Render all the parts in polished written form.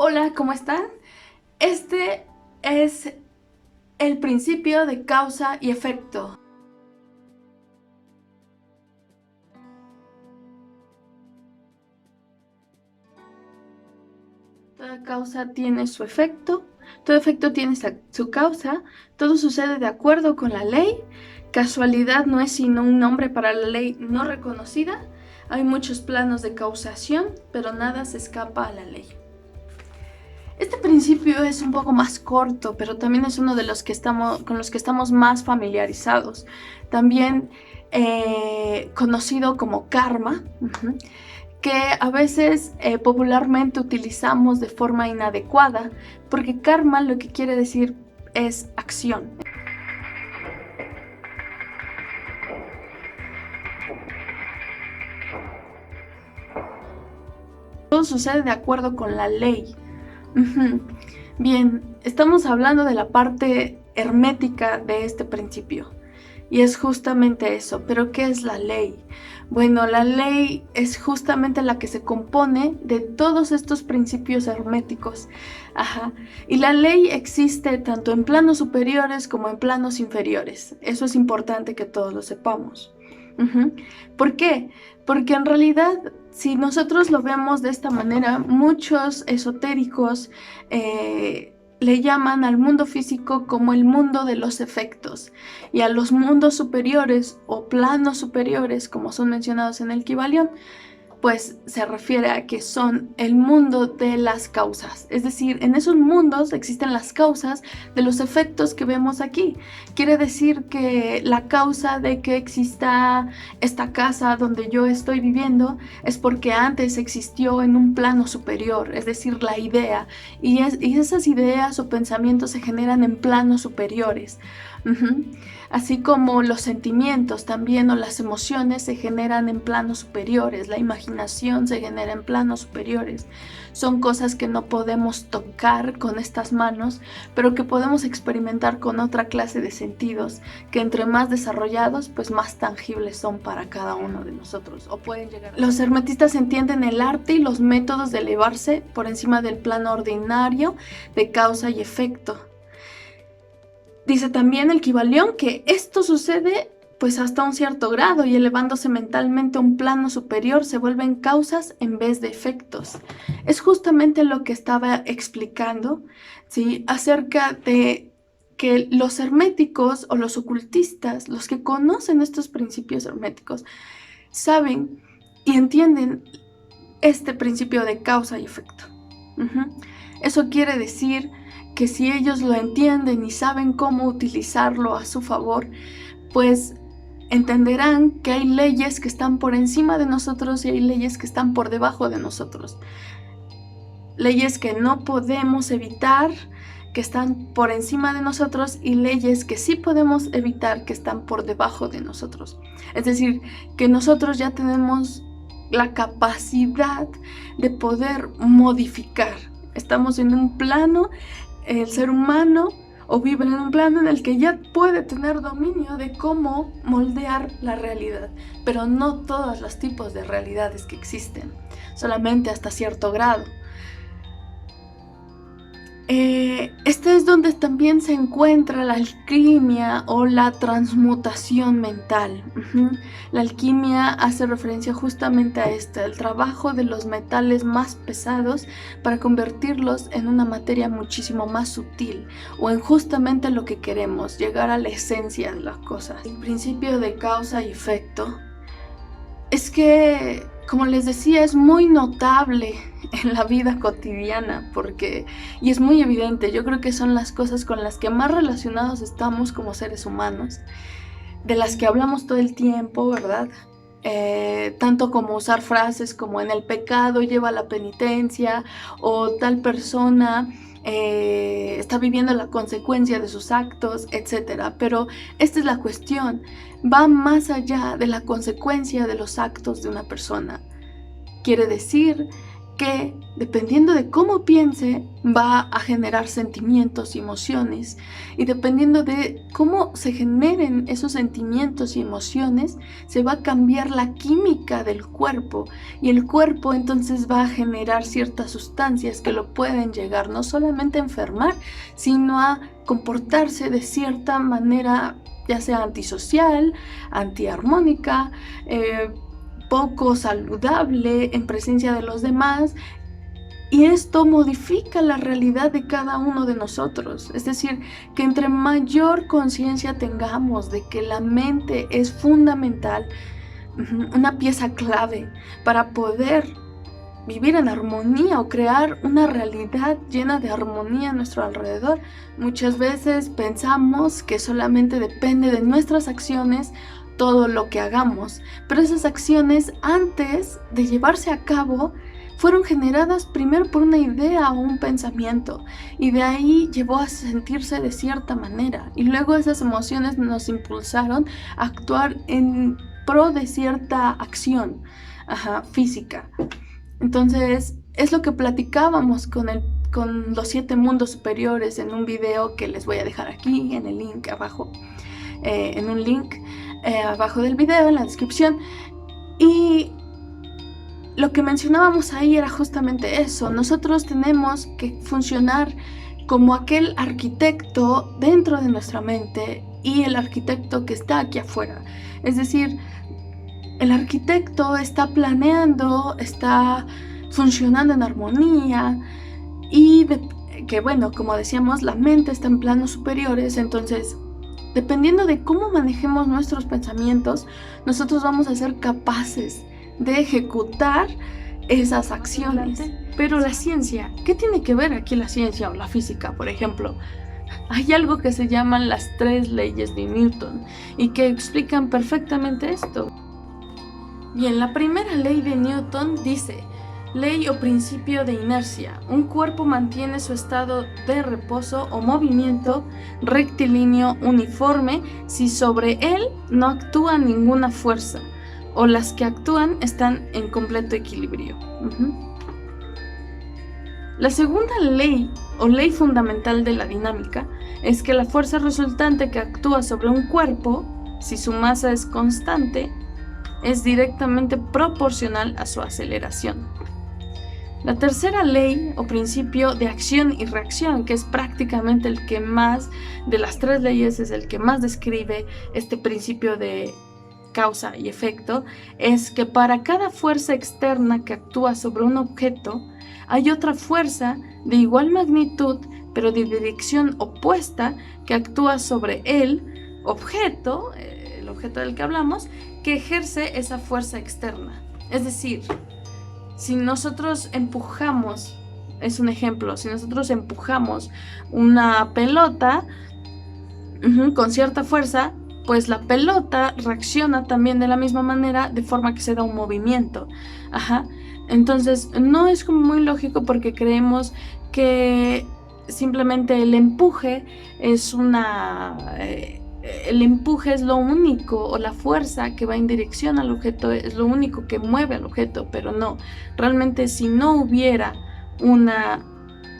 Hola, ¿cómo están? Este es el principio de causa y efecto. Toda causa tiene su efecto, todo efecto tiene su causa, todo sucede de acuerdo con la ley. Casualidad no es sino un nombre para la ley no reconocida. Hay muchos planos de causación, pero nada se escapa a la ley. Este principio es un poco más corto, pero también es uno de los que con los que estamos más familiarizados. También conocido como karma, que a veces popularmente utilizamos de forma inadecuada, porque karma lo que quiere decir es acción. Todo sucede de acuerdo con la ley. Bien, estamos hablando de la parte hermética de este principio. Y es justamente eso. ¿Pero qué es la ley? Bueno, la ley es justamente la que se compone de todos estos principios herméticos. Y la ley existe tanto en planos superiores como en planos inferiores. Eso es importante que todos lo sepamos. ¿Por qué? Porque en realidad, si nosotros lo vemos de esta manera, muchos esotéricos le llaman al mundo físico como el mundo de los efectos, y a los mundos superiores o planos superiores, como son mencionados en el Kybalión, pues se refiere a que son el mundo de las causas. Es decir, en esos mundos existen las causas de los efectos que vemos aquí. Quiere decir que la causa de que exista esta casa donde yo estoy viviendo es porque antes existió en un plano superior, es decir, la idea. Y esas ideas o pensamientos se generan en planos superiores. Así como los sentimientos también, o las emociones, se generan en planos superiores. La imaginación se genera en planos superiores. Son cosas que no podemos tocar con estas manos, pero que podemos experimentar con otra clase de sentidos, que entre más desarrollados, pues más tangibles son para cada uno de nosotros, o pueden llegar. Los hermetistas entienden el arte y los métodos de elevarse por encima del plano ordinario de causa y efecto. Dice también el Kybalión que esto sucede pues hasta un cierto grado, y elevándose mentalmente a un plano superior se vuelven causas en vez de efectos. Es justamente lo que estaba explicando, ¿sí?, acerca de que los herméticos o los ocultistas, los que conocen estos principios herméticos, saben y entienden este principio de causa y efecto. Eso quiere decir que si ellos lo entienden y saben cómo utilizarlo a su favor, pues entenderán que hay leyes que están por encima de nosotros y hay leyes que están por debajo de nosotros. Leyes que no podemos evitar, que están por encima de nosotros, y leyes que sí podemos evitar, que están por debajo de nosotros. Es decir, que nosotros ya tenemos la capacidad de poder modificar. Estamos en un plano, el ser humano o vive en un plano en el que ya puede tener dominio de cómo moldear la realidad, pero no todos los tipos de realidades que existen, solamente hasta cierto grado. Este es donde también se encuentra la alquimia o la transmutación mental. La alquimia hace referencia justamente a esto, el trabajo de los metales más pesados para convertirlos en una materia muchísimo más sutil, o en justamente lo que queremos, llegar a la esencia de las cosas. El principio de causa y efecto es que, como les decía, es muy notable en la vida cotidiana, y es muy evidente. Yo creo que son las cosas con las que más relacionados estamos como seres humanos, de las que hablamos todo el tiempo, ¿verdad? Tanto como usar frases como en el pecado lleva la penitencia, o tal persona está viviendo la consecuencia de sus actos, etc. Pero esta es la cuestión, va más allá de la consecuencia de los actos de una persona. Quiere decir que, dependiendo de cómo piense, va a generar sentimientos y emociones. Y dependiendo de cómo se generen esos sentimientos y emociones, se va a cambiar la química del cuerpo. Y el cuerpo entonces va a generar ciertas sustancias que lo pueden llegar no solamente a enfermar, sino a comportarse de cierta manera, ya sea antisocial, antiarmónica, poco saludable en presencia de los demás, y esto modifica la realidad de cada uno de nosotros. Es decir, que entre mayor conciencia tengamos de que la mente es fundamental, una pieza clave para poder vivir en armonía o crear una realidad llena de armonía a nuestro alrededor, muchas veces pensamos que solamente depende de nuestras acciones todo lo que hagamos, pero esas acciones, antes de llevarse a cabo, fueron generadas primero por una idea o un pensamiento, y de ahí llevó a sentirse de cierta manera, y luego esas emociones nos impulsaron a actuar en pro de cierta acción física. Entonces, es lo que platicábamos con los 7 mundos superiores en un video que les voy a dejar aquí en el link abajo, en un link abajo del video, en la descripción. Y lo que mencionábamos ahí era justamente eso. Nosotros tenemos que funcionar como aquel arquitecto dentro de nuestra mente y el arquitecto que está aquí afuera. Es decir, el arquitecto está planeando, está funcionando en armonía, y que bueno, como decíamos, la mente está en planos superiores. Entonces, dependiendo de cómo manejemos nuestros pensamientos, nosotros vamos a ser capaces de ejecutar esas acciones. Pero la ciencia, ¿qué tiene que ver aquí la ciencia o la física, por ejemplo? Hay algo que se llaman las 3 leyes de Newton y que explican perfectamente esto. Bien, la primera ley de Newton dice: ley o principio de inercia. Un cuerpo mantiene su estado de reposo o movimiento rectilíneo uniforme si sobre él no actúa ninguna fuerza, o las que actúan están en completo equilibrio. La segunda ley o ley fundamental de la dinámica es que la fuerza resultante que actúa sobre un cuerpo, si su masa es constante, es directamente proporcional a su aceleración. La tercera ley o principio de acción y reacción, que es prácticamente el que más, de las 3 leyes, es el que más describe este principio de causa y efecto, es que para cada fuerza externa que actúa sobre un objeto, hay otra fuerza de igual magnitud, pero de dirección opuesta, que actúa sobre el objeto del que hablamos, que ejerce esa fuerza externa. Es decir, si nosotros empujamos, es un ejemplo, si nosotros empujamos una pelota con cierta fuerza, pues la pelota reacciona también de la misma manera, de forma que se da un movimiento. Entonces, no es como muy lógico, porque creemos que simplemente el empuje es el empuje es lo único, o la fuerza que va en dirección al objeto es lo único que mueve al objeto, pero no. Realmente, si no hubiera una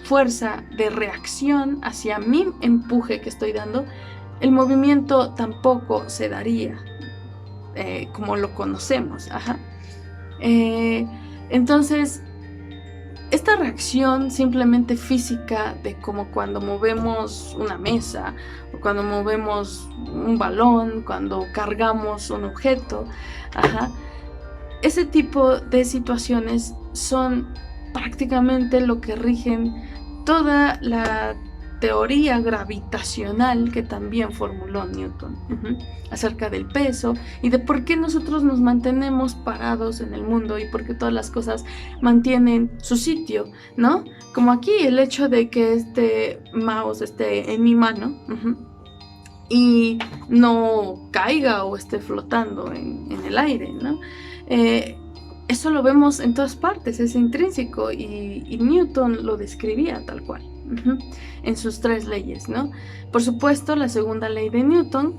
fuerza de reacción hacia mi empuje que estoy dando, el movimiento tampoco se daría como lo conocemos. Entonces, esta reacción simplemente física, de como cuando movemos una mesa, o cuando movemos un balón, cuando cargamos un objeto, ese tipo de situaciones son prácticamente lo que rigen toda la teoría gravitacional que también formuló Newton, acerca del peso y de por qué nosotros nos mantenemos parados en el mundo y por qué todas las cosas mantienen su sitio, ¿no? Como aquí el hecho de que este mouse esté en mi mano y no caiga o esté flotando en el aire, ¿no? Eso lo vemos en todas partes, es intrínseco, y Newton lo describía tal cual. en sus 3 leyes, ¿no? Por supuesto, la segunda ley de Newton,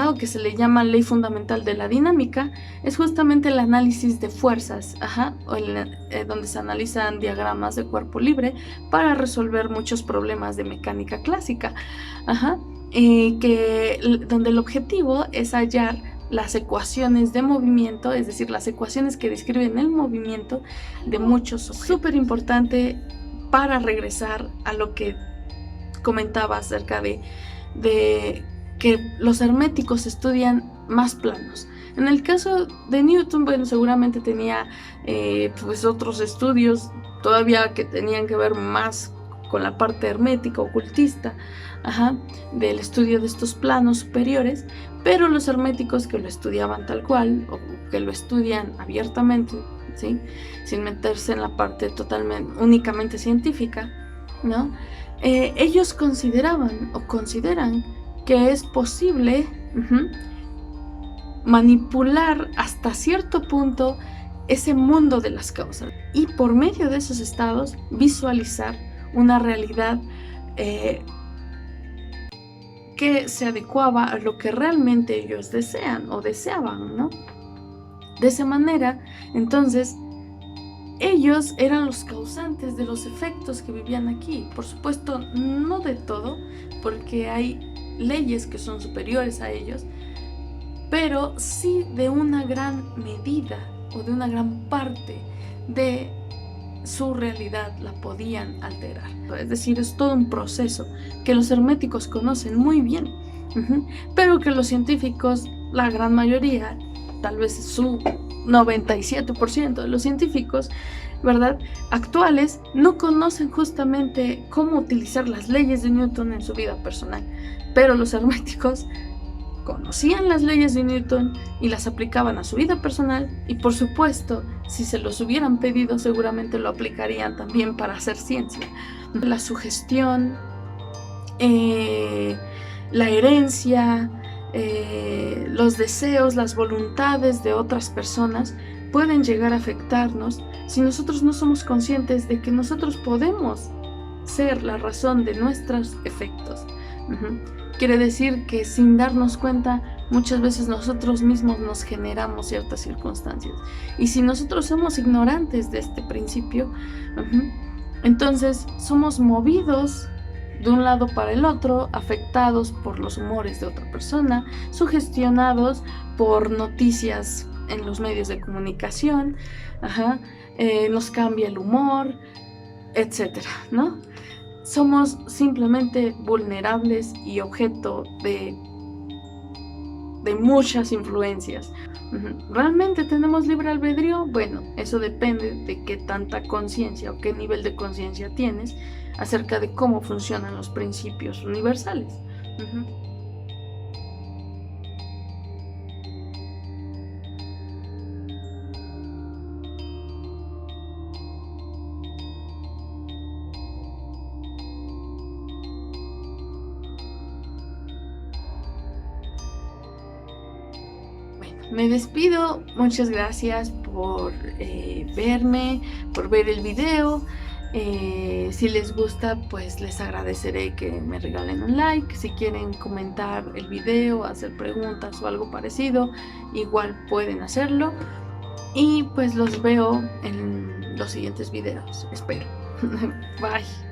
o que se le llama ley fundamental de la dinámica, es justamente el análisis de fuerzas, donde se analizan diagramas de cuerpo libre para resolver muchos problemas de mecánica clásica, donde el objetivo es hallar las ecuaciones de movimiento, es decir, las ecuaciones que describen el movimiento de muchos objetos. Súper importante para regresar a lo que comentaba acerca de que los herméticos estudian más planos. En el caso de Newton, bueno, seguramente tenía pues otros estudios todavía que tenían que ver más con la parte hermética, ocultista, del estudio de estos planos superiores, pero los herméticos que lo estudiaban tal cual, o que lo estudian abiertamente, ¿sí?, sin meterse en la parte totalmente, únicamente científica, ¿no? Ellos consideraban o consideran que es posible manipular hasta cierto punto ese mundo de las causas y por medio de esos estados visualizar una realidad que se adecuaba a lo que realmente ellos desean o deseaban, ¿no? De esa manera, entonces, ellos eran los causantes de los efectos que vivían aquí. Por supuesto, no de todo, porque hay leyes que son superiores a ellos, pero sí de una gran medida o de una gran parte de su realidad la podían alterar. Es decir, es todo un proceso que los herméticos conocen muy bien, pero que los científicos, la gran mayoría, tal vez su 97% de los científicos, ¿verdad?, actuales, no conocen justamente cómo utilizar las leyes de Newton en su vida personal. Pero los herméticos conocían las leyes de Newton y las aplicaban a su vida personal, y por supuesto, si se los hubieran pedido, seguramente lo aplicarían también para hacer ciencia. La sugestión, la herencia, los deseos, las voluntades de otras personas pueden llegar a afectarnos si nosotros no somos conscientes de que nosotros podemos ser la razón de nuestros efectos. Quiere decir que sin darnos cuenta, muchas veces nosotros mismos nos generamos ciertas circunstancias. Y si nosotros somos ignorantes de este principio, entonces somos movidos de un lado para el otro, afectados por los humores de otra persona, sugestionados por noticias en los medios de comunicación, nos cambia el humor, etcétera, ¿no? Somos simplemente vulnerables y objeto de muchas influencias. ¿Realmente tenemos libre albedrío? Bueno, eso depende de qué tanta conciencia o qué nivel de conciencia tienes acerca de cómo funcionan los principios universales. Me despido, muchas gracias por verme, por ver el video. Si les gusta, pues les agradeceré que me regalen un like. Si quieren comentar el video, hacer preguntas o algo parecido, igual pueden hacerlo. Y pues los veo en los siguientes videos, espero. Bye.